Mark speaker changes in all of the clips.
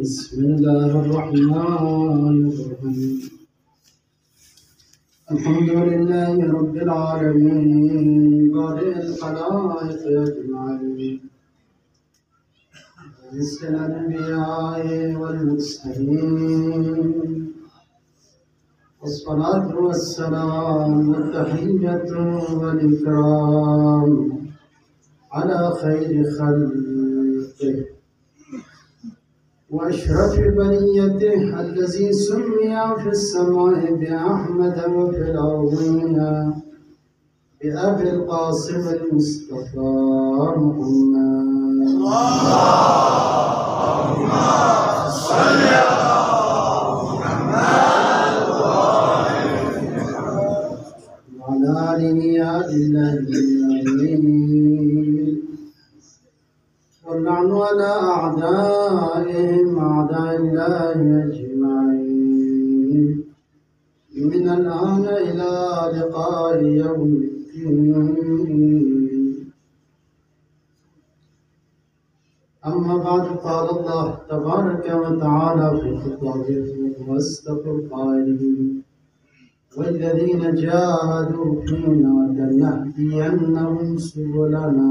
Speaker 1: بسم الله الرحمن الرحيم الحمد لله رب العالمين بارئ الخلائق أجمعين رزق الأنبياء والمرسلين والصلاة والسلام والتحية والإكرام على خير خلقه وأشرف بنيته الذي سمي في السماء بأحمد وفي الأرضين بأبي القاسم المصطفى محمد اللهم صل على محمد وعلى آله الأجمعين واللعن على أعدائهم أعداء الله أجمعين من الآن إلى لقاء يوم الدين. أما بعد قال الله تبارك وتعالى في خطابه وأصدق القائلين والذين جاهدوا فينا لنهدينهم سبلنا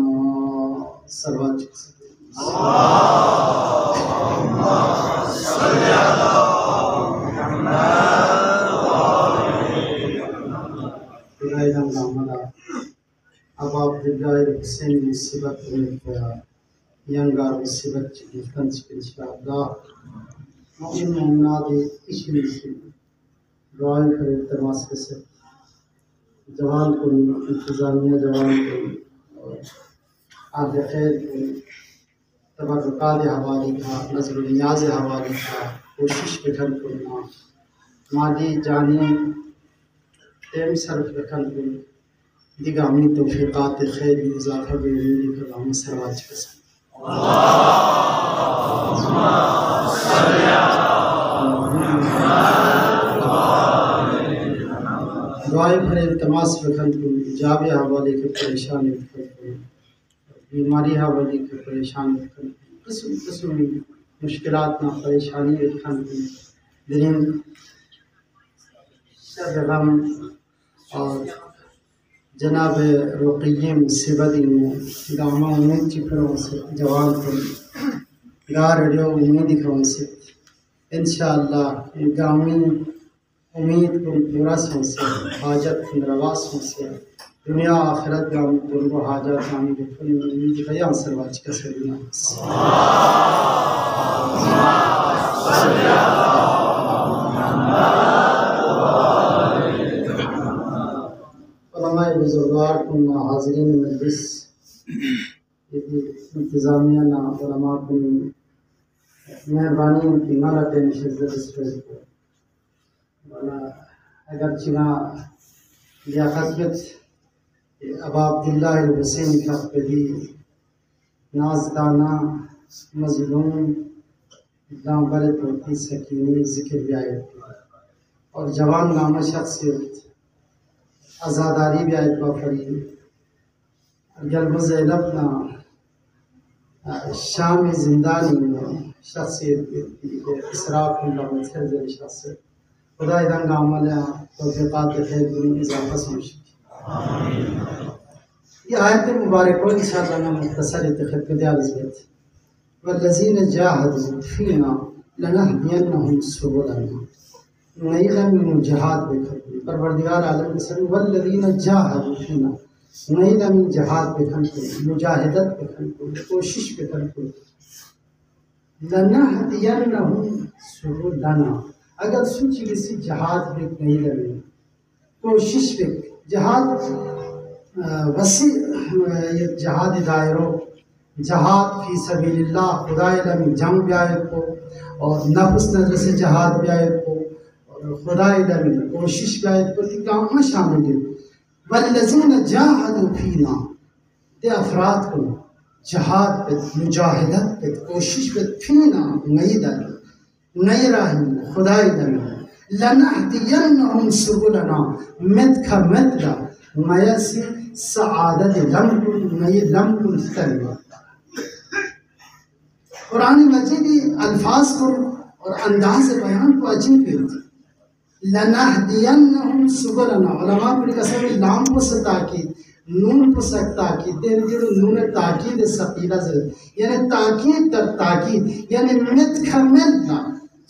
Speaker 1: صلوات اللهم صل على محمد وعلى آله أباب الجاهل حسين السبت ينقر السبت يفنس إن شاء الله مؤمن منادي إشميسي دعاء في التماس كسر جوان كل انتظامية جوان كل आदि खैर तबरुकात हवाली का नज़र नियाज हवाली का कोशिश बेखन करना माली जानी तेम सरफ बेखन कर दिगामी तौफीक़ात खैर इज़ाफ़ा बेउमीदी कलाम सरवाज कस दुआएं भरे इल्तमास बेखन कर जाबे हवाली के परेशानी बेखन कर बीमारी हवाली के परेशान किस्म किस्म मुश्किलात ना परेशानी खान दिन शर गम और जनाब रुक़िय्यम सिबदी गामा उम्मीद चिपरों से जवान को गार जो उम्मीद दिखाऊं से इंशाअल्लाह गामी उम्मीद को पूरा से हाजत रवास से दुनिया आखिरत का तुमको हाजत आने के फल उम्मीद है सरवाज का सलीना उलमाए बुजुर्गार को ना हाज़रीन मजलिस इंतज़ामिया ना उलमा को मेहरबानी की माला टेंशन से को अगर चिना या खसबत अबा अब्दुल्ला हुसैन खफदी नाजदाना मजलूम दामबर तोती सकीनी जिक्र ब्यायत और जवान नामा शख्सियत आज़ादारी ब्यायत बाफरी गल्ब ज़ैनबना शाम जिंदानी शख्सियत इसराफ शख्सियत खुदा इदंग आमला तौफीक़ात खैर दुनिया इज़ाफ़ा समझ ये आयत मुबारक हो इंशाअल्लाह मैं मुख्तसर खिदमत अर्ज़ करत वल्लज़ीन जाहदू फ़ीना लनहदियन्नहुम सुबुलना नईला में जहाद बेखर परवरदिगार आलम के सर वल्लज़ीन जाहदू फ़ीना नईला में जहाद बेखर मुजाहिदत बेखर कोशिश बेखर लनहदियन्नहुम सुबुलना अगर सोची किसी जहाद बेख नहीं लगे कोशिश बेख जहाद वसी जहाद दायरों जहाद फी सबीलिल्लाह खुदाए लमी जंग ब्यायत को और नफ्स नजर से जहाद ब्यायत को और खुदाए लमी कोशिश ब्यायत को काम शामिल है वल्लज़ीन जाहदू फीना ते अफराद को जहाद पे मुजाहिदत पे कोशिश पे फीना नई दल नई राही खुदाए लमी लनहदियन्नहुम सुबुलना मत का मतला मयसी सआदत लम्बुल मय लम्बुल तलवा कुरान मजीद अल्फाज आवाज़ को और अंदाज बयान को अजीब है। लनहदियन्नहुम सुबुलना, उलमा को कसम लाम को ताकीद, नून को ताकीद, देर नून ताकीद सकीला से, यानी ताकीद तर ताकीद, यानी मित खमेलना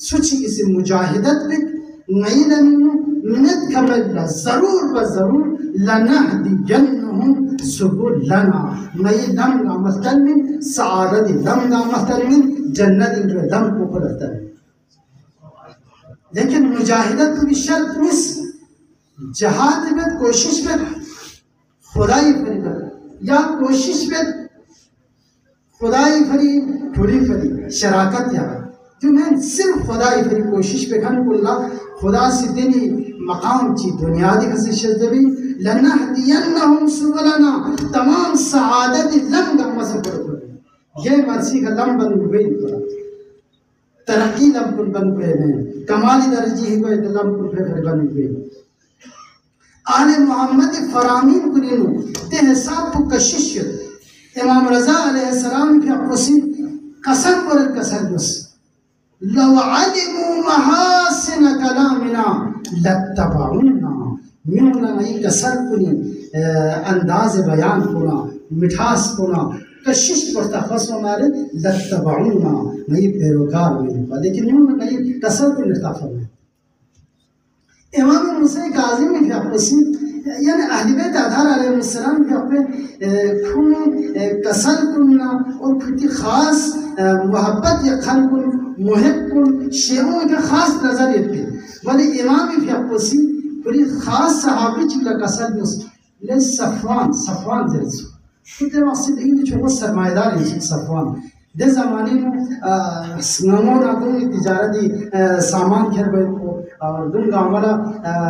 Speaker 1: सुची इस मुजाहिदत पे नई लमीनु मित खमेलना ज़रूर बज़रूर लनहदियन्नहुम सुबुलना, नई लम का मतलब में सआदत, लम का मतलब में जन्नत, इनके लम को खुलता है। लेकिन मुजाहिदत की शर्त मिस जहाद में कोशिश में खुदाई फरी या कोशिश में खुदाई फरी पूरी फरी शराकत या जो मैं सिर्फ खुदाई फरी कोशिश पे खन कुल्ला खुदा से दिनी मकाम ची दुनियादी कसी शजबी लनहदियन्नहुम सुबुलना, तमाम सआदत लम का मसबर ये मर्सी का लम बन गई, तरक्की लम कुल बन गए में कमाली दर्जी ही कोई लम कुल फिर बन गए। आले मोहम्मद फरामीन कुलिनु ते हिसाब को कशिश इमाम रज़ा अलैहिस्सलाम की अपसी कसम पर कसम बस लव अलिमु महासिन कलामिना लत्तबउना, मिनुना नहीं कसर कुनी अंदाज बयान कुना मिठास कुना कशिश करता फस हमारे लत्तबउना नहीं पैरोकार में, लेकिन मिनुना नहीं कसर को निताफर में। इमाम मुसा काज़िम की अपसी यानी अहले बैत अतहार अलैहिस्सलाम के अपने खून कसर कुना और खुद खास मोहब्बत या खल कुन मुहिब कुन शेरों के खास नजर येते, वाले इमाम की अपसी पूरी खास सहाबी चिल्ला कसर में ले सफवान जैसे कितने मकसद इन जो सरमाएदार हैं सफवान दे ज़माने में स्नामों नादों की तिजारती सामान खेल बैठ को और दुन गामला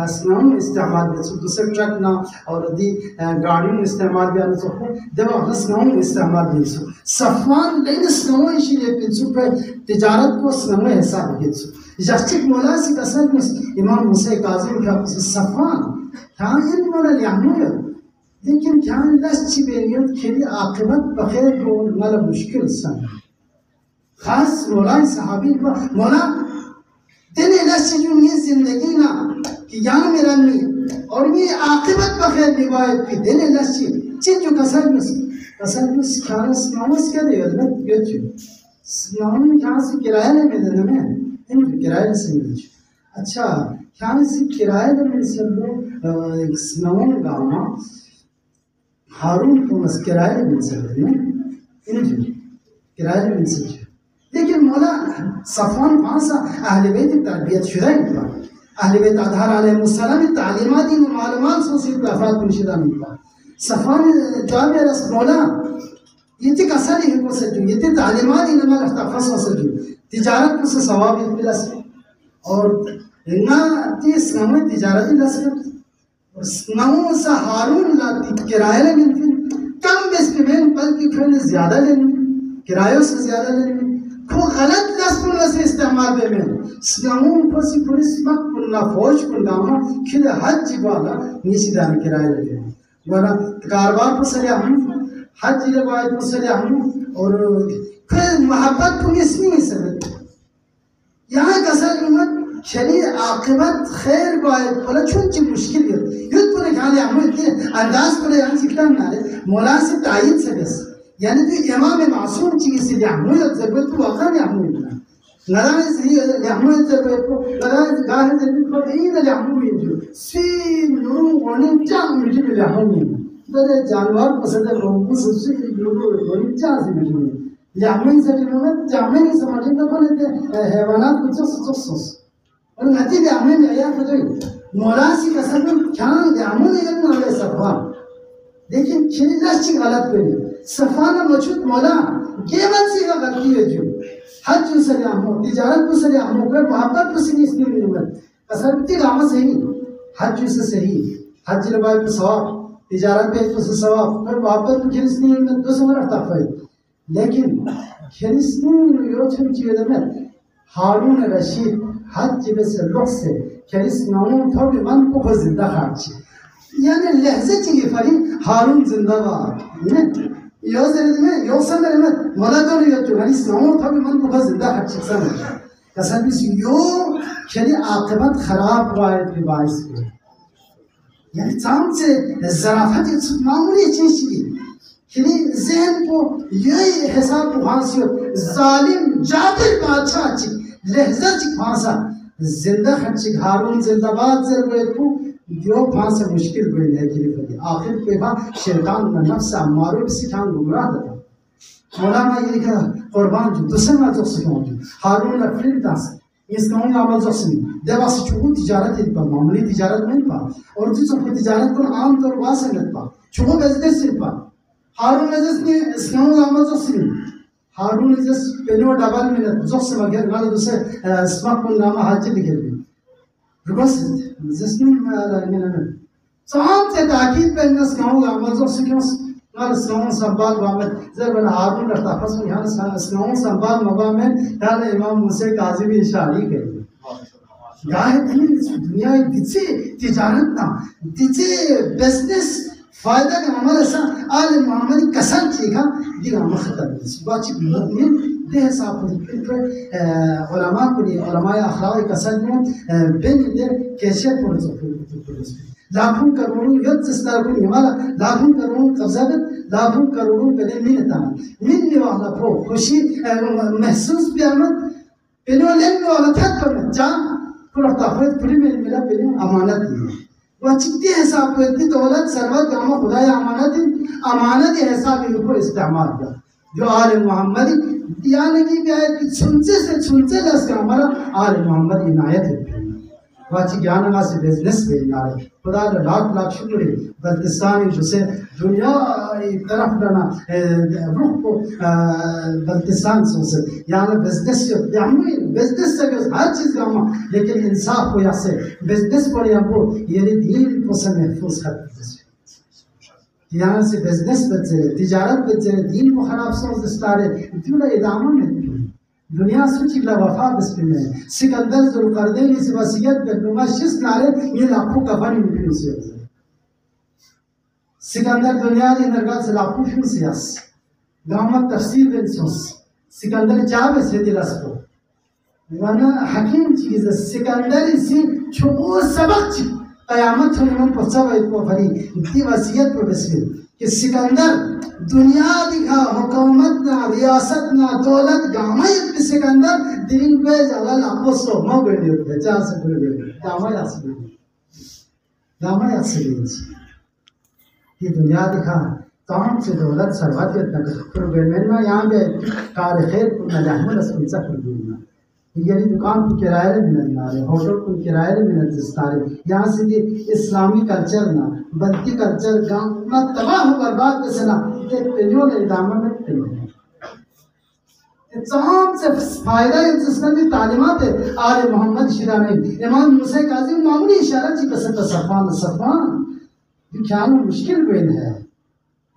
Speaker 1: स्नामों इस्तेमाल भी दूसरे ट्रक ना और दी गाड़ियों इस्तेमाल भी आने सकते जब अपना स्नामों इस्तेमाल भी सो सफवान लेकिन स्नामों इसीलिए पिंसु पे तिजारत को स्नामों हिसाब भी सो जस्टिक मौला से कसर में इमाम मुसा काज़िम का सफवान क्या इन मौला लियामुया, लेकिन क्या लस्ची बेनियत खेली आक़िबत बखैर को मतलब मुश्किल सन खास मौला सहाबी को मौला तेरे लस्ची जो ये जिंदगी ना कि यहाँ मेरा नहीं और ये आक़िबत बखैर निभाए कि तेरे लस्ची चीज जो कसर में क्या स्नामस क्या देगा ना ये चीज स्नाम क्या से किराया ले मिले ना मैं इन किराया से मिले अच्छा क्या से किराया ले मिले सब लोग स्नाम गामा हारून को मस किराए मिल सकते हैं इन किराए मिल सकते, लेकिन मौला सफवान फांसा अहले बैत की तरबियत शुदा इनका अहले बैत अतहार अलैहिस्सलाम की तालीमात इन मालूमात से सिर्फ अफराद को निशिदा मिलता सफवान जवाब है रस मौला ये तो कसर ही को सजू ये तो तालीमात इन माल तफस हो सजू तिजारत को से सवाब मिला से और ना तीस नमूने तिजारत ही लस्कर नमून सा हारून लाती किराए लेने कम बेस्टमेंट बल्कि फिर ज़्यादा लेने किरायों से ज़्यादा लेने को गलत लस्कुल से इस्तेमाल में नमून को सी पुलिस मत पुन्ना फौज पुन्नामा खिले हज वाला नीचे दान किराए लेने वाला कारबार को सरिया हम हज जवाब को सरिया हम और फिर मोहब्बत पुलिस नहीं सब यहाँ कसर मत शरीर आक़िबत खैर बाय बोला चुनची मुश्किल है युद्ध पर खाने हम इतने अंदाज पर यहाँ सिखता ना रे मौला से तायद से बस यानी तो इमाम मासूम चीज़ से हम ये ज़रूरत को आकर हम इतना नराज से हम ये ज़रूरत को नराज गाह ज़रूरत को ये ना हम ये जो सी नूर वाणी चांद मुझे मिला हम ये बड़े जानवर पसंद है लोगों को सबसे नूर वाणी चांद से मिले यामिन से जो ना जामिन समझने का बोले हैवानात कुछ सोच और नती यामिन आया तो मौला सी कसम क्या यामिन ये ना ले सफवान, लेकिन चिल्ला ची गलत पे सफवान मौजूद मौला ये मन सी का गलती है जो हज से हम तिजारत को से हम को मोहब्बत को से इसलिए नहीं मत कसर की राम सही हज से सही हज रबाई पे सवाब तिजारत पे तो सवाब पर मोहब्बत को खिलसनी में तो समझ रखता है, लेकिन खिलसनी योचन चीज़ में हारून रशीद हज से लोग से खिलसनाओं थोड़ी मन को जिंदा खाची यानी लहज़े चाहिए फरी हारून जिंदाबाद Yozerdi mi? Yoksa da hemen bana dönüyor diyor. Hani İslam'ın tabi man bu gazında hak çıksa mı? Kasar biz yo kedi akıbat harap vayet bir bahis diyor. Yani tam se zarafet yetişip mamuli çeşitli. Kedi zihn bu yay hesap bu hansiyor. Zalim cadir baadşah çık. Lehza çık hansa. Zinda hak çık. Harun zindabad zirvayet bu. जो फांस मुश्किल कोई नहीं की फदी आखिर पे का शैतान का नफ्स अम्मारो किसी खान गुमराह था मौलाना ये लिखा कुर्बान जो दुसना जो सिखाऊं हारून का फिल्म था इसका उन अमल जो सिखाऊं देवासी चुगु तिजारत है पा मामूली तिजारत नहीं पा और जो सब तिजारत को आम तौर वासे नहीं पा चुगु बिजनेस नहीं पा हारून ने जिसने इसका उन अमल जो सिखाऊं हारून ने जिस पेनो डबल में जो से वगैरह वाले दूसरे स्मार्ट फोन नामा हाजी लिखे Rübasit, zesnim minanın. Sağım te takip ben nas kamu amal zor sikyos. Nar sağım sambal bamet. Zerben Harun da tafasın yani sağım sambal mabamen yani İmam Musa Kazimi işari geldi. Gayet değil dünyayı dici ticaret na dici business fayda के हमारे साथ आले मोहम्मद कसम चीखा दिगा मखदम बाची मुमिन देह साफ फिर उलमा को उलमा अखलाक कसम में बेन दे कैसे पुरज़ लाखों करोड़ों युद्ध स्तर को हिमालय लाखों करोड़ों कब्ज़ात लाखों करोड़ों पहले मिलता मिल वाला प्रो खुशी महसूस भी आमद पहले लेने वाला था पर जा पूरा ताक़त पूरी में मिला पहले अमानत दी वचित्ती हिसाब को इतनी दौलत सरवत गामा खुदाया अमानत हिसाब इनको इस्तेमाल किया जो आले मोहम्मद यानी कि क्या है कि सुनसे लस का हमारा आले मोहम्मद इनायत है वाची ज्ञान का से बिजनेस में यार खुदा का लाख शुक्र है बल्तिस्तानी जिसे दुनिया एक तरफ डाना रुख को बल्तिस्तान से यानी बिजनेस से यानी बिजनेस से हर चीज का हम लेकिन इंसाफ को यहाँ से बिजनेस पर यहाँ को ये दीन को से महफूज कर यहाँ से बिजनेस बचे तिजारत बचे दीन को खराब सोच स्टारे इतना इदामा में दुनिया सूची का वफा बिस्म में सिकंदर ज़ुल्क़रनैन इस वसीयत पे नुमाइश नारे ये लाखों कफन मिल से सिकंदर दुनिया की नरगाह से लाखों फिर सियास गामा तफसीर बिन सोस सिकंदर जावे से दिलास को वरना हकीम चीज़ सिकंदर इसी छोटे सबक क़यामत होने में पहुँचा हुआ इनको भरी इतनी वसीयत पे बिस्म कि सिकंदर दुनिया दिखा हुकूमत ना रियासत ना दौलत गामा एक सिकंदर दिन पे जलाल आपको सोमा बैठे होते हैं चार से बैठे गामा या से ये दुनिया दिखा काम से दौलत सर्वाधिक तक फिर बेमेना यहाँ पे कार खैर को नजाहमद असमचा कर दूँगा ये दुकान को किराए में मिलना है होटल को किराए में मिलना है यहाँ से कि इस्लामी कल्चर ना बल्कि कल्चर गांव ना तबाह हो बर्बाद कैसे ना एक पेजों ने इदामा में पेजों तमाम से फायदा जिसमें भी तालीमात है आले मोहम्मद शिरानी इमाम मूसा काज़िम मामूली इशारा जी कसरत सफ़ान ख्याल मुश्किल बेन है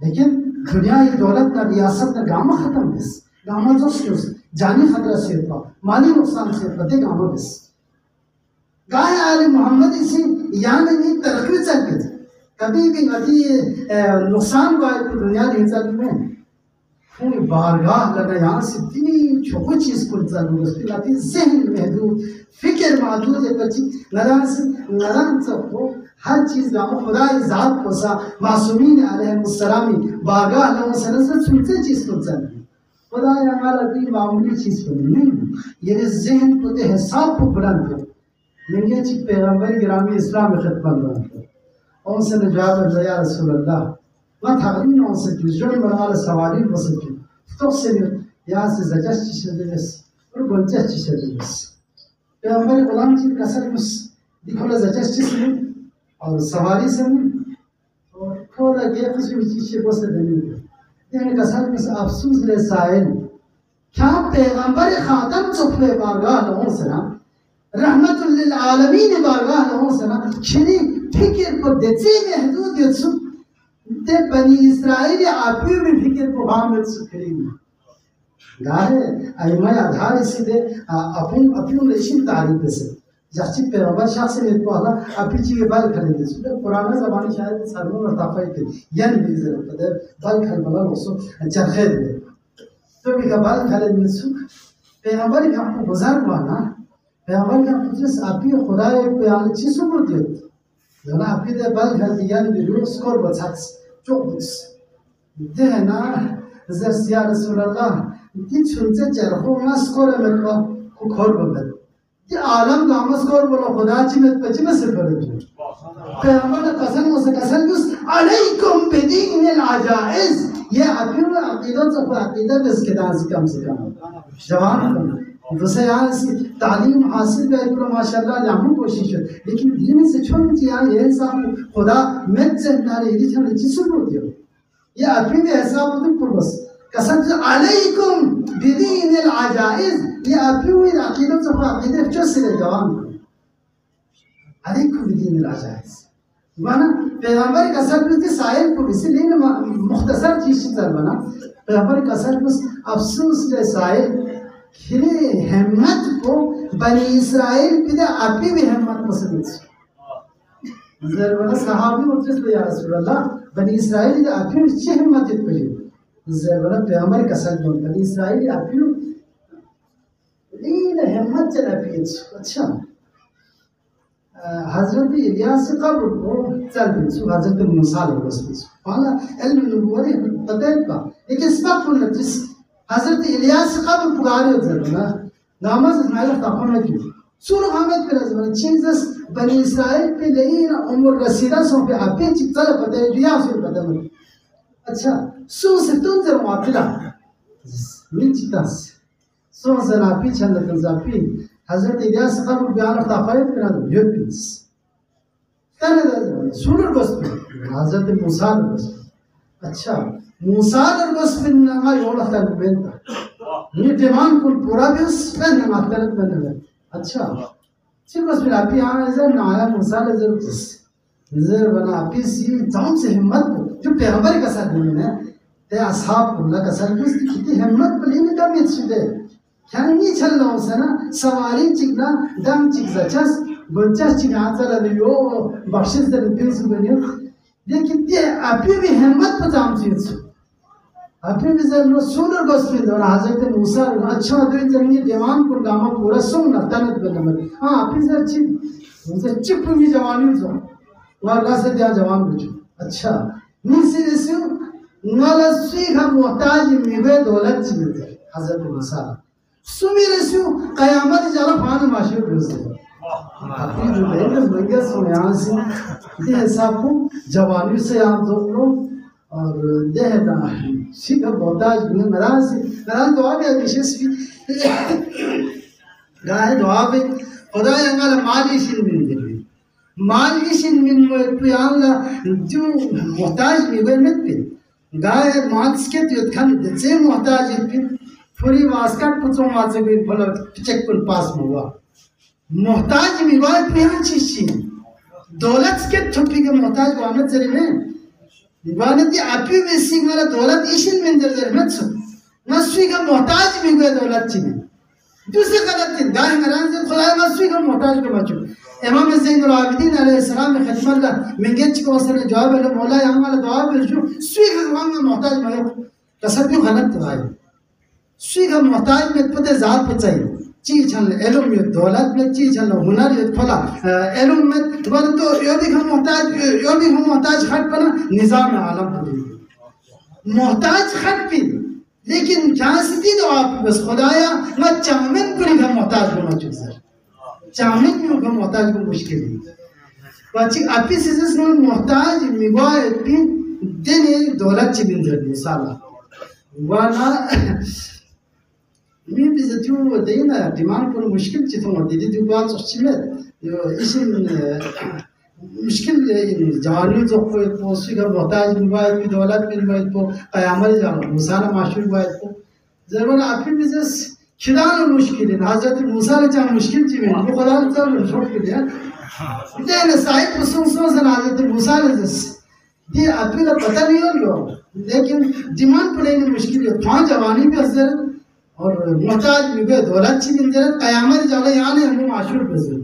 Speaker 1: लेकिन दुनिया की दौलत ना रियासत ना गामा ख़त्म बस गामा जो जानी खतरा से होता माली नुकसान से होता गामा बस गाय आले मोहम्मद इसी यहाँ नहीं तरक्की चलती कभी भी नदी नुकसान को आए तो दुनिया की हिसाब में पूरी बारगाह लगा यहाँ से इतनी छोटी चीज़ को जरूर उसकी लाती ज़हन महदूद फिक्र महदूद है बच्ची नरान से हो हर चीज़ गाँव खुदा ज़ात को सा मासूमीन अलैहिस्सलामी बारगाह लोगों से नज़र सुनते चीज़ को जरूर खुदा हमारा दी मामूली चीज़ को नहीं ये ज़हन को ते हिसाब को बुलंद हो मैंने चीज़ पैगंबर गिरामी इस्लाम में खत्म हो उनसे जवाब दिया या रसूल अल्लाह मैं थागरीन उनसे जुजों मनाल सवारी बसती तो से यहाँ से जजस चीज़ और बंचस चीज़ पैगंबर गुलाम जी कसर बस दिखोला जजस चीज़ और सवारी से और थोड़ा गया कुछ भी चीज़ से बस देने ये कसर बस अफसोस ले साइल क्या पैगंबर खातम चुपले बारगाह लोगों से ना रहमतुल लिल आलमीन बारगाह लोगों से ना खिली फिक्र को देते महदूद यत्सु ते बनी इस्राइल आपी में फिक्र को हामिल सुखरी गाहे अयमा आधार इसी दे अपन लेशिन तारीफ से जैसे पैगंबर शख्स ने तो अल्लाह अपनी चीज़ बाल खरीदे सुबह पुराना ज़माने शायद सरमों और ताफ़ाई के यन बीज़र पता बाल खरीद वाला लोगों चरखे दे तो भी का बाल खरीदने सुख पैगंबर का आपको गुज़ार हुआ ना पैगंबर का पुत्र आपकी खुदा पे आने चीज़ों को दिया जना आपकी दे बाल खरीद यन बिल्कुल स्कोर बचास चौबीस दे ना ज़र्सिया रसूल अल्लाह दी चुनचे चरखों में स्कोर में को खोर बंद ये आलम दामस को बोलो खुदा चिमत पची में सिर पर जो पैगंबर ने कसम उस अलैकुम बिदीनिल अजाइज ये अफीम अकीदत से अकीदत इसके दास कम से कम जवान दूसरे यहाँ इसकी तालीम हासिल कर तो माशाल्लाह लामू कोशिश है लेकिन दीन से छोड़ दिया ये सब खुदा में से नारे ये चीज़ जिसको बोल दिया ये अफीम ऐसा मतलब पुरबस कसम से अलैकुम बिदीनिल अजाइज ये अफीम अकीदत से अकीदत जो सिरे जवान अलैकुम बिदीनिल अजाइज माना पैगंबर कसम से साहिब को इसलिए मुख्तसर चीज़ चल बना पैगंबर कसम अफसोस ले साहिब खिले हिम्मत को बनी इसराइल पिता आपी भी हिम्मत मसलिस ज़रूर सहाबी मुझसे या रसूल अल्लाह बनी इसराइल ने आपी में अच्छी हिम्मत इतनी ज़रूर पैगंबर कसम को बनी इसराइल आपी लीन हिम्मत चला पीछ अच्छा हज़रत इलियास कब्र को चल पीछ हज़रत मूसा ने बस पीछ वाला इल्म नबूवत पता है का लेकिन इस बात को नतीज हज़रत इलियास कब्र पुकारे होते ना नामज़ इस्माइल तापन में क्यों सूरह हमें पे ज़माने चीज़स बनी इसराइल पे लेकिन उम्र रसीदा सो पे आपे चित्ता पता है दुनिया से पता नहीं अच्छा सो से तुम जरा वापिला मिल चित्ता सो ज़रा पीछे न तंज़ापी हज़रत इलियास कब्र बयान ताफ़ायत करना यूपीस तने ज़माने सूरह बस हज़रत मूसा ने बस अच्छा मूसा ने बस फिर नंगा योड़ हता निबेंता ये डिमांड कुल पूरा भी उस पर नंगा तरत बने अच्छा सिर्फ बस फिर आप यहाँ ऐसा नाया मूसा ने ज़रूर बना आपकी सी जाम से हिम्मत जो पैगंबर का साथ नहीं ते असहाब अल्लाह का साथ कुछ कितनी हिम्मत बली में कम इच्छुदे क्या नहीं चल रहा हूँ सना सवारी चिकना दम चिक जचस बच्चा चिकना चला लियो बख्शिश दे दिल से बनियो लेकिन ये अभी भी हिम्मत पचाम चीज़ अभी भी ज़रूर सूरह बस में दौरा हज़रत मूसा अच्छा तो इन जमीन दीवान को गामा पूरा सुन ना तनत बना मत हाँ अभी ज़रूर चिप मुझे चिप में जवानी जो वाला से दिया जवान बच्चों अच्छा नीचे ऐसे नालसी का मोहताज मिले दौलत चीज़ हज़रत मूसा सुमेर से क़यामत जाला पान माशूर रोज़ अभी जो लेकर मंगे सुनियान से ये सब को जवानी से आप दोनों और देहना सीखा मोहताज में मरान दुआ में विशेष भी गाय दुआ में खुदा यंगल मालिशिन मिन प्यान ला जो मोहताज में वे मत पे गाय मार्क्स के तो खान से मोहताज पे पूरी वास्कट पुचों माचे भी भला चेक पर पास हुआ मोहताज में वाय प्यान चीज़ दौलत के थोपी के मोहताज को आमद जरी में वानती आपी में सिंगला दौलत इशिन में जर मत सो नस्वी का मोहताज भी गए दौलत चीज़ दूसरे गलत थी गाय मरान से खुदा नस्वी का मोहताज को बचो इमाम ज़ैनुल आबिदीन अलैहिस्सलाम में खिदमत ला मंगेच को उसने जवाब है मौला यहाँ वाला जवाब है जो स्वी का मोहताज में कसर भी गलत है स्वी का मोहताज में पते ज़ात पचाई चीज़ चल एलुम में दौलत में चीज़ चल हुनर ये फला एलुम में बंद तो यो भी हम मोहताज खट पना निज़ाम आलम मोहताज खट भी लेकिन क्या स्थिति तो आप बस खुदाया मैं चामिन को नहीं हम मोहताज बना चुका चामिन में हम मोहताज को मुश्किल है बच्ची आपकी सिस्टम में मोहताज मिवाए पिन देने दौलत चिबिन जल्दी साला वाला मैं भी ज़रूर वो देना डिमांड पर मुश्किल चीज़ों में दीदी जो बात सोची में इसी मुश्किल जवानी जो कोई पोस्टी का मोहताज मिवाए भी दौलत मिवाए तो क़यामत जानो मुसाना माशूर मिवाए तो ज़रूर आपकी बिज़नेस खिलाना मुश्किल है हज़रत मूसा ने चाहे मुश्किल चीज़ में वो खुदा ने चाहे छोड़ के दिया इतने साइड पुस्तकों से हज़रत मूसा ने ये आपकी तो पता नहीं हो लो लेकिन डिमांड पड़ेगी मुश्किल है वहाँ जवानी भी हज़रत और मोहताज भी गए दौलत ची मिल जाए क़यामत जाना यहाँ ने हमें माशूर बजे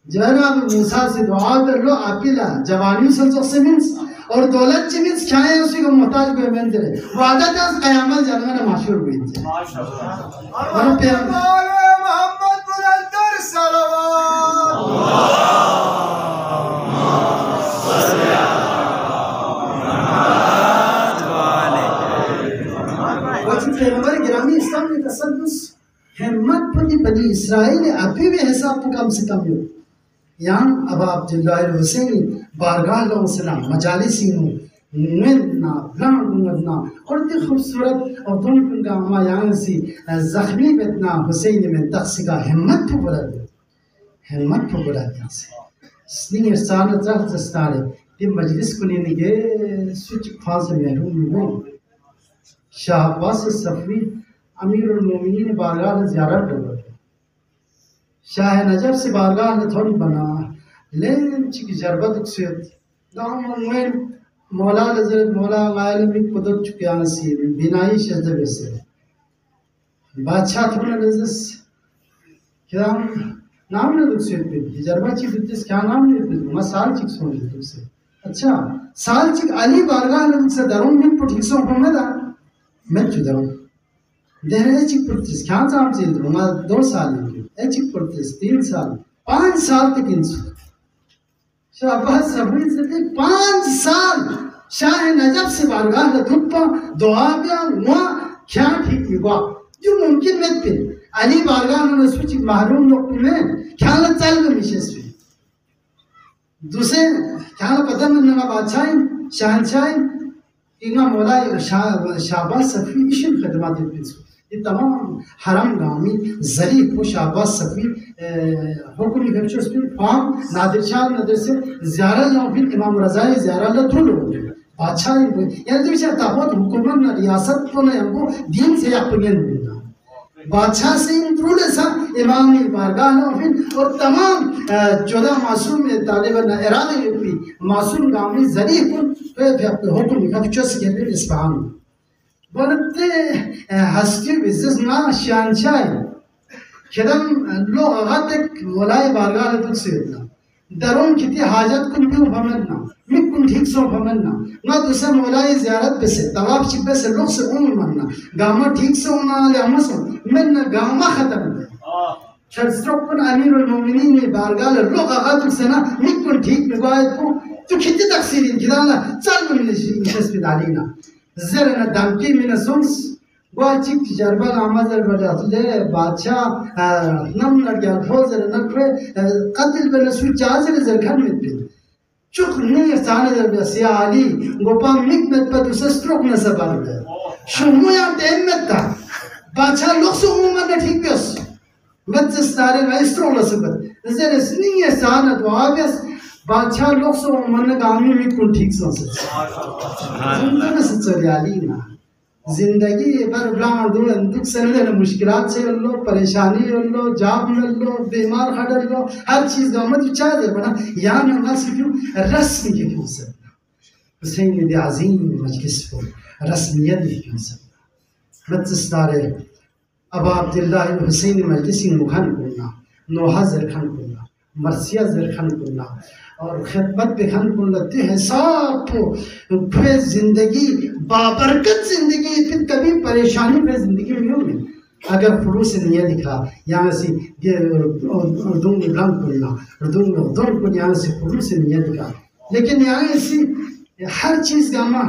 Speaker 1: जनाब मूसा से दुआ कर लो आपिला जवानी से मिन्स और दौलत से मिन्स क्या है उसी को मोहताज को मंदिर है वादा था कयामत जन्म में मशहूर हुई थी माशाअल्लाह और पैगंबर मोहम्मद मुनव्वर सल्लल्लाहु पैगंबर गिरामी इस्लाम ने तसद्दुस हिम्मत पति बनी इसराइल अभी भी हिसाब तो कम से कम हो यहाँ अब अब्दुल्लाह हुसैन बारगाह सलाम मजालिसी ना ब्लांगना और इतनी खूबसूरत और दोनों का हमा यहाँ से जख्मी बेतना हुसैन में तख्सिका हिम्मत तो बुरा यहाँ से स्नीर साल जख्त स्टारे ती मजलिस को नहीं गए सुच फास महरूम में शाह अब्बास सफवी अमीरुल मोमिनीन बारगाह ज़ियारत डोर शाह नजब से बारगाह ने थोड़ी बना लेकिन चिक जरबत से दाम में मौला हज़रत मौला गायल में कुदरत चुके आंसी बिनाई शजब से बादशाह थोड़ा नजस क्या नाम ने दुख से जरबत चिक दिस क्या नाम ने मैं साल चिक सुन दुख से अच्छा साल चिक अली बारगाह ने से दरों में पुठिक सो हमदा मैं चुदाऊं देने एचिक पुर्तिस क्या जाम से मैं 2 साल की एचिक पुर्तिस 3 साल 5 साल तक इंसु शाबाश सबरी से 5 साल शाह नजब से बारगाह में धुप्पा दुआ बिया हुआ क्या ठीक हुआ जो मुमकिन मत पे अली बारगाह में सुच महरूम लोग में क्या लग चल में मिशस्वी दूसरे क्या पता मन ना बादशाह शहंशाह इना मौला शाहबाज सफ़ी इश्म खदमात ये तमाम हरम गामी ज़रीफ़ को शाहबाज सफ़ी हुक्म गफ्शस पे फाम नादिर शाह नदर से ज़ियारत ना फिर इमाम रज़ाई ज़ियारत ना थोड़े हो बादशाह यानी तो बिचार ताबत हुकूमत ना रियासत तो ना हमको दीन से अपने मिलना बादशाह से इन थोड़े सा इमाम बारगाह ना फिर और तमाम 14 मासूम तालिबान इराक़ की मासूम गामी ज़रीफ़ हुक्म गफ्शस के लिए इस्फहान बरते हस्ती बिज़नेस ना शानशाह खदम लो आगतक मौलाए बारगाह तुझ से दरों कितनी हाजत कुन भी भमन्ना मिक कुन ठीक सो भमन्ना ना दूसरे मौलाए ज़ियारत पे से तवाब चिपे से लोग से उम्र मन्ना गामा ठीक से उन्ना ले अमसो मैं न गामा खत्म है शर्स्ट्रोपन अमीरुल मोमिनीन ने बारगाह लोग आगतक से ना मिक कुन ठीक में बात को तो कितनी तकसीर इन किदाला चल में निशस पे डालीना ज़रा दमकी में नसुंस वाचिक जरबा आमज़र बजाते बादशाह नम लड़कियाँ फोज़र नक्रे कतिल बने सुचाज़र ज़रखन में भी चुक नहीं साने जब सियाली गोपाल मिक में पर दूसरे स्ट्रोक में सबार है शुरू या टेम में था बादशाह लोग से उम्र में ठीक बियस मत से सारे में स्ट्रोक में सबार ज़रा नहीं साने तो आबियस बादशाह लोग से उम्र में गामी में कुल ठीक सो सकते जिंदगी पर ब्लांग दो दुख से न मुश्किलात से लो परेशानी लो जाब में लो बीमार खड़े लो हर चीज़ का मत विचार दे बना यहाँ में ना सिर्फ रस्म के क्यों सकता हुसैन ने अज़ीम मजलिस को रस्मियत भी क्यों सकता मत सारे अब अब्दुल्लाह हुसैन मजलिस मुखान करना नोहा ज़रखान करना मर्सिया ज़रखान करना और खिदमत पे खान को लगते हैं सब फिर जिंदगी बाबरकत जिंदगी फिर कभी परेशानी पे जिंदगी में होगी अगर फुरू से नहीं दिखा यहाँ से ये उर्दू में ब्लंग करना उर्दू को यहाँ से फुरू से नहीं दिखा लेकिन यहाँ ऐसी हर चीज़ गामा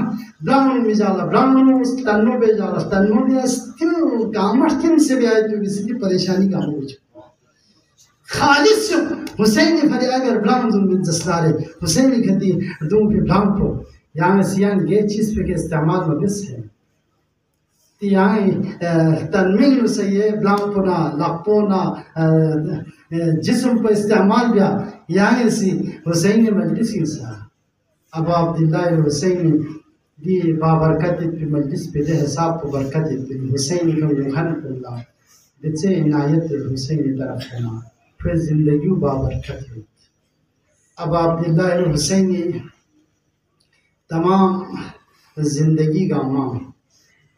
Speaker 1: ब्राह्मण में जाला ब्राह्मण उस तन्नो पे जाला तन्नो में क्यों गामा किन से भी आए तो किसी की परेशानी का हो खालिस हुसैन ने फरे अगर ब्लाम दुम बिन जसलारे हुसैन ने कहती दुम पे ब्लाम को यहाँ सियान ये चीज़ पे के इस्तेमाल में बिस है तो यहाँ तन्मील से ये ब्लाम को ना लापो ना जिस्म पर इस्तेमाल भी यहाँ सी हुसैन ने मजलिस ही सा अब अब्दुल्लाह हुसैन दी बाबरकत पे मजलिस पे दे हिसाब को बरकत पे हुसैन का मुखान करना बच्चे इनायत हुसैन की तरफ करना फिर जिंदगी बाबरकत हुई अब अब्दुल्लाह हुसैन तमाम जिंदगी का माँ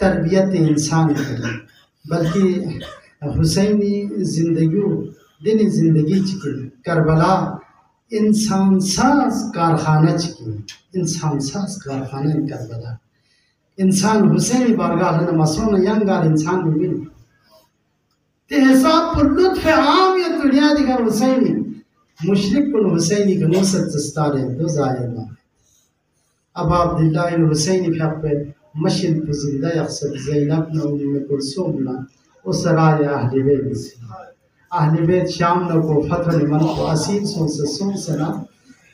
Speaker 1: तरबियत इंसान करी बल्कि हुसैनी जिंदगी दिन जिंदगी चिकी करबला इंसान सास कारखाना चिकी इंसान सास कारखाना इन करबला इंसान हुसैन बारगाह न मसोन यंगार इंसान बिन ते हिसाब पर लुत्फ आम ये दुनिया दिखा हुसैनी मुशरिक कुन हुसैनी का नुसरत दस्तारे दो जायला अब अब्दुल्लाह इब्न हुसैनी पे मशिन पुजिंदा यक्सब ज़ैनब न उम्मे कुलसूम न उसराय अहले बैत शाम न को फतह मन को असीर सों से ना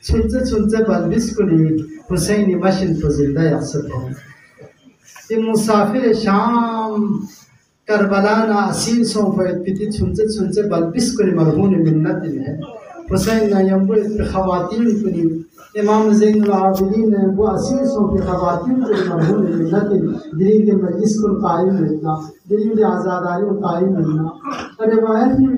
Speaker 1: छुंचे बल्बिस कुनी हुसैनी मशिन पुजिंदा यक्सब ये मुसाफिर शाम करबला ना असीर सों पर पिति छुंचे बल्बिस कुनी मरहून मिन्नत है हुसैन ना यंबुल खवातीन कुनी इमाम ज़ैनुल आबिदीन ने वो असीर सौ के खवातीन को मरहूम मिन्नत दिल्ली के मजलिस को कायम रखना दिल्ली के आज़ादारी को कायम रखना रिवायत में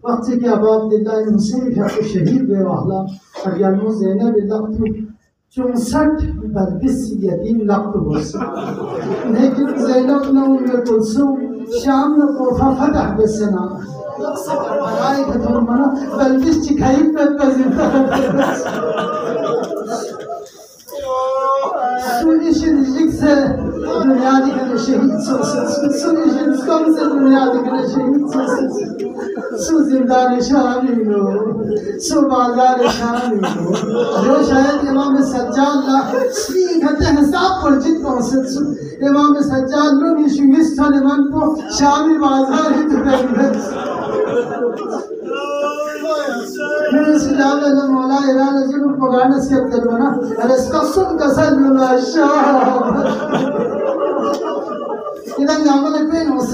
Speaker 1: वक्त के अब अब्दुल्लाह इब्न हुसैन के शहीद हुए वाला और यानो ज़ैनब लक्तु 64 बल्बिस यतीम लक्तु बस लेकिन ज़ैनब ने उनके कुलसूम शाम ने कोफा फतह बसना बनाए खतम मना बल्बिस चिखाई पे जिंदा सुनिशिन जिक्से दुनिया दिखने शहीद सुनिशिन कम से दुनिया दिखने शहीद सुजिंदार शामी लो सुबाजार शामी लो जो शायद इमाम सज्जाद ला सी घटे हिसाब पर जित पहुंचे इमाम सज्जाद लो निशिस थाने मन को शामी बाजार ही तो Islam Allah Mola Iran Azim Pogana Skepterona Rescasum Casalula Idan Gamal Queen was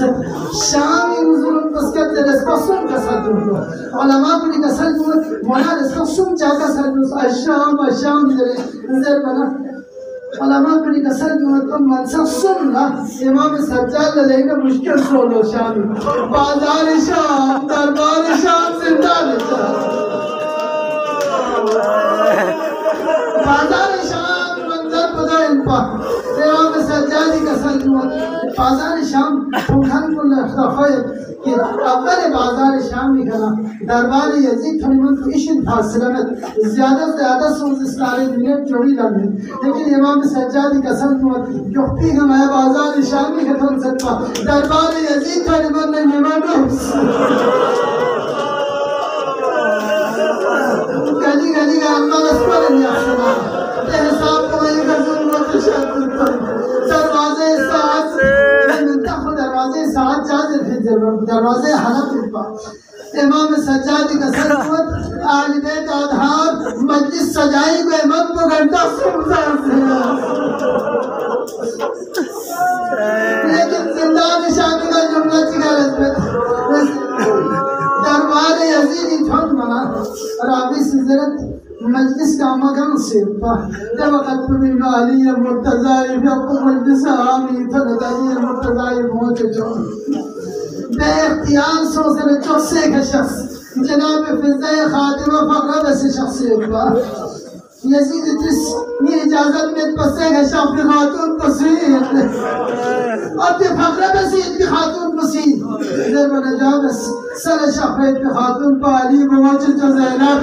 Speaker 1: Shami Uzum Pascat Rescasum Casalula Alamapri Casalula Mona Rescasum Chaka Salus Asham Zerbana Alamapri Casalula Mansa Sumna Imam Sajjal Lena Mushkil Solo Shami Bazar Sham Darbar Sham Zindan बाजार शाम मंजर पता इनपा इमाम सज्जादी का सल्लुत बाजार शाम फुखान को लखफाय कि अव्वल बाजार शाम निकला दरबार यजीद थोड़ी को इशिन फासला में ज्यादा से ज्यादा सोच सारे मिनट जोड़ी लगे लेकिन इमाम सज्जादी का सल्लुत युक्ति का मैं बाजार शाम में खत्म सकता दरबार यजीद थोड़ी ने निमानो गली गली का अल्लाह अस्पर नहीं आसना ते हिसाब को ये गजून को तशद्दुद दरवाजे साथ मिंता दरवाजे साथ जाते थे दरवाजे हलक पर इमाम सज्जादी का सरवत आले बैत आधार मजलिस सजाई गए मत को घंटा सुनसान लेकिन जिंदा निशानी का जुमला चिका दरबार यजीद थोन मना राबी सिजरत मजलिस का मगन से जब वक्त में अली मुर्तजा इब्न मजलिस आमी तदली मुर्तजा पहुंचे जो बेख्तियार सोचने चौसे का शख्स जनाब फिज़ा खातिमा फकरा बस शख्सियत यजीद जिस ये इजाजत में पसे का शख्स खातून तस्वीर अब फकरा बस ये खातून तस्वीर इधर बना जा बस सर शख्स खातून पाली पहुंचे जो ज़ैनब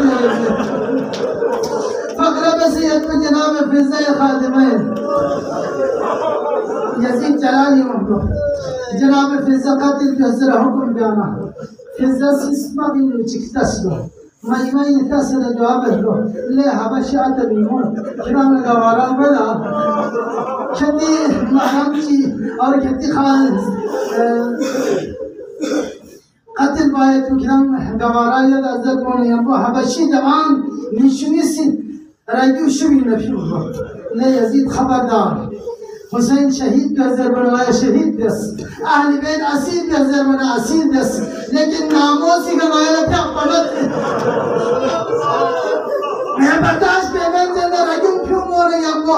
Speaker 1: फकरा बस ये जनाब फिज़ा खातिमा यजीद चलानी मत जनाब फिज़ा कातिल के हज़र हुक्म बयाना फिज़ा सिस्मा की चिक्तास्लो मजमई तसर जवाब लो ले हबशा तबीमोन किराम गवारा बला खेती महंची और खेती खान कतिल बाय तो किराम गवारा या अज़र कोन हमको हबशी जवान निशुनिसी राजू शुभी नफी ले यजीद खबरदार हुसैन शहीद का ज़रबना शहीद दस अहले बैत असीर का ज़रबना असीर दस लेकिन नामोसी का मायना क्या पलट मैं बर्दाश्त पे मैं ज़िंदा रखूं क्यों मोरे हमको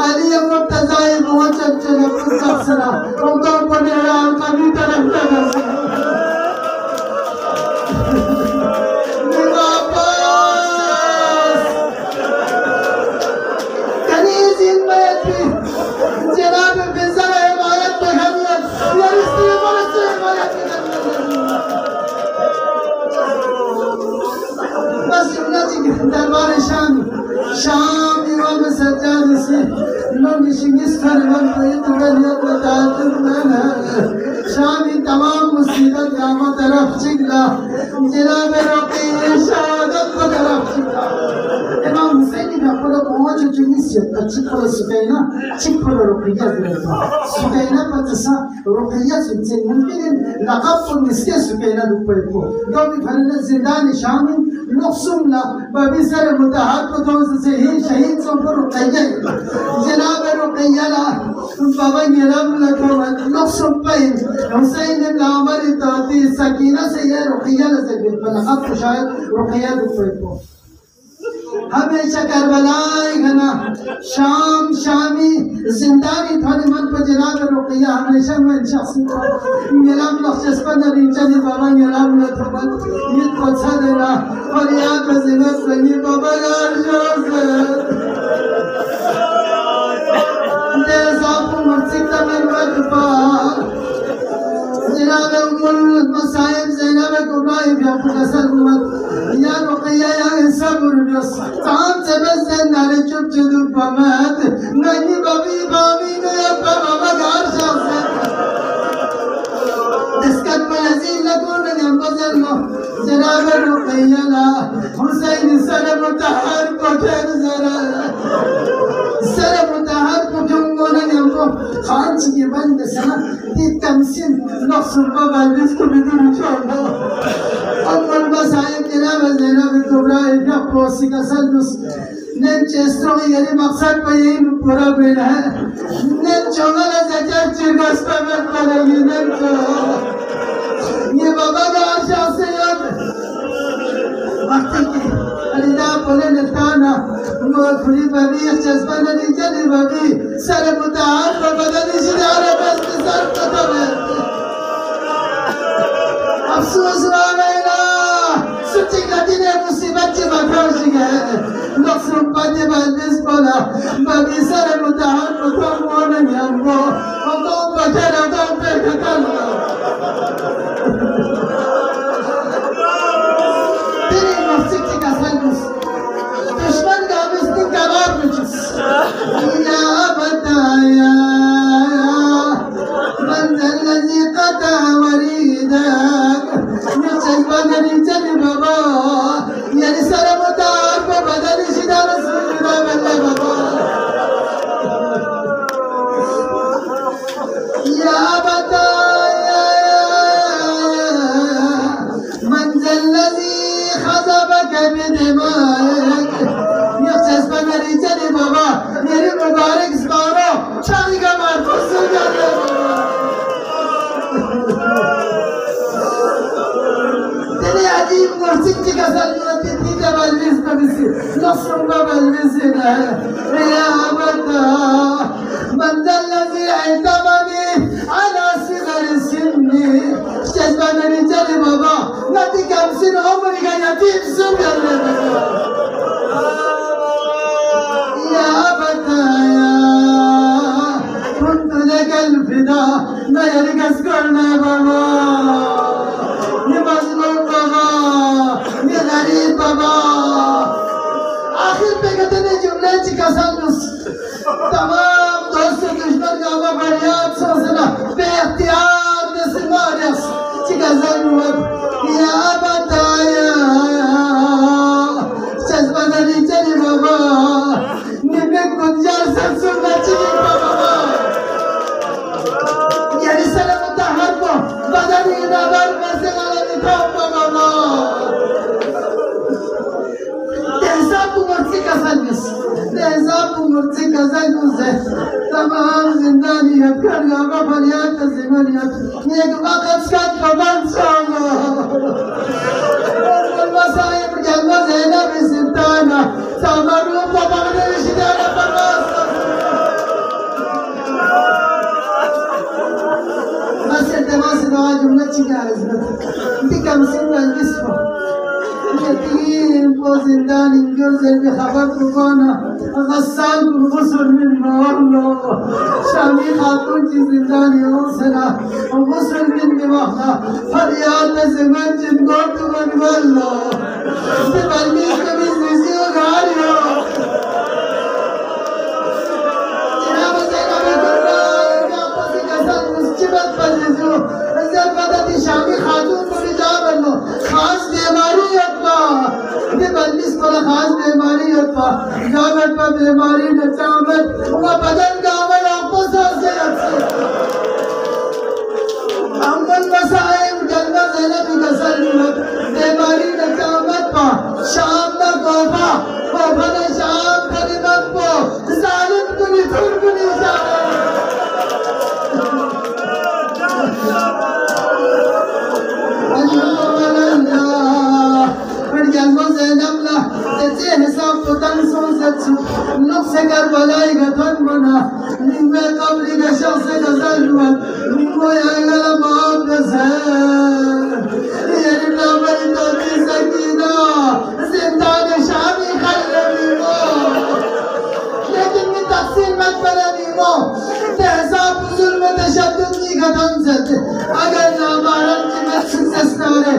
Speaker 1: अली मुर्तज़ा बहुत चल कुछ अक्सरा उनको पढ़ने वाला कभी तरफ तक दरबार शाम इमाम सज्जाद से लोग शिंगिस फरमान पे तुगलियत बताते हैं शाम तमाम मुसीबत गामा तरफ चिगला जनाब रुकैया शहादत को तरफ चिगला इमाम हुसैन ने पर पहुंच जुनिस अच्छी पर सुकैना चिक पर रुकैया दिया सुकैना पतसा रुकैया से मुमकिन लقب पर मिसके सुकैना दुपे को दो भी भरने जिंदान शाम लक्सुम ला बबिसर मुतहद को तो से ही शहीद सो पर रुकैया जनाब रुकैया ला बाबा गिरम लको लक्सुम पे हुसैन ने अमर तोती सकीना से ये रुकैया से लقب को शायद रुकैया दुपे को हमेशा करबलाई घना शाम शामी जिंदानी थाने मन पर जनाब रुकैया हमेशा मन शख्स मिलाम लफ्ज़ पर नरीचा ने बाबा मिलाम न थमन ये पछा देना और याद जिंदगी सही बाबा यार जोसे दे साफ मस्जिद में वक्फा जनाब उम्मुल मसाइब ज़ैनब कुबरा इब्न हसन मत या रुकैया या सब्र बस काम से बस नारे चुप चुप पमत नहीं बबी बाबी ने बाबा गार शख्स इसकत मलजी लगोन ने बजल जनाब रुकैया ला हुसैन सर मुतहर को ठहर जरा सर मुतहर को क्यों बोले हमको खान की बंद सना दी तमसील नफ्स बाबा जिसको बिदुर छोड़ो अम्मल मसाइब जनाब ज़ैनब कुबरा इब्न प्रोसी का सल्लुस ने चेस्ट्रो ये मकसद पे यही पूरा बेना है ने चोगल सच्चा चिरगस पे मत करेगी ने ये बाबा का आशा से याद वक्त की अलिदा बोले नताना वो खुली बबी चस्पा नहीं चली बबी सर मुताहर को बदली सितारे बस सर कदम है अफसोस वाला सुची गति ने मुसीबत से बखोश गए लक्ष्म पाते बल्बिस बोला बबी सर मुताहर को तो मोने हमको तो बचर तो पे खतल तेरी मस्जिद का सल्लुस दुश्मन का मिस्ती का बाप मुझस या बताया मंजर लजी कता वरीदक निचल बदली चल बाबा यानी सर मुताहर को बदली सीधा रसूलुल्लाह बल्ले बाबा या बताया मंजर लजी खज़बक बिदिमाक निचल बदली चल बाबा मेरे मुबारक स्मारो शादी का महफूज हो जाता है अजीब मुर्शिद का सल्लत थी बल्बिस बबिसी नस्र बल्बिस है या बता मंजल लजी ऐतमनी अला सिगर सिन्नी जज्बानी चले बाबा नदी कम सिन उम्र का यतीम सुन ले या बताया कुंत लकल फिदा मैं यरगस करना बाबा बाबा आखिर पे कहते हैं जुमले चिकासानुस तमाम दोस्तों दुश्मन का आवा फरियाद सोचना बेअख्तियार दस्मारियस चिकासानुस या बताया चस्पदनी चली बाबा निम्न गुंजार संसुरना चली बाबा यानी सलाम तहर को बदनी नगर में से गाला निकाल बाबा तमाम जिंदानियत कर गावा फरियाद का जिम्मेदारियत एक वक्त का प्रबंध सामना मसाइब जन्म ज़ैनब सिताना सामरू को पकड़ने रिश्तेदार परवास बस इत्तेफाक से दवा जुमला चिका इज़्ज़त दिक्कत सिंबल बिस्फा यतीम को जिंदान इंजर से खबर दुकाना गस्साल गुस्ल में मारलो शामी खातून की जिंदानी होसना गुस्ल में निवाहा फरियाद से मंजिल गोट बन गलो से बल्कि कभी खास बीमारी होता जागत पर बीमारी नचामत वो बदन का अमल आपको से अमन मसाइब जन्नत ज़ैनब कसलिमत बीमारी नचामत पा शाम ना कोफा कोफा ने शाम कलिमत को जालिम को निथुर को निजाम हिसाब तो तन सोच नुक्से कर बलाई गठन बना निम्मे कबरी का शख्स का जलवन निम्मो यांगला माफ से ये नामरी तो भी सकीना जिंदा निशानी खल्ले वो लेकिन में तकसीर मत बना वो हिसाब जुल्म तशद्दुद की गठन से अगर ना मारन की मत सक्सेस ना रे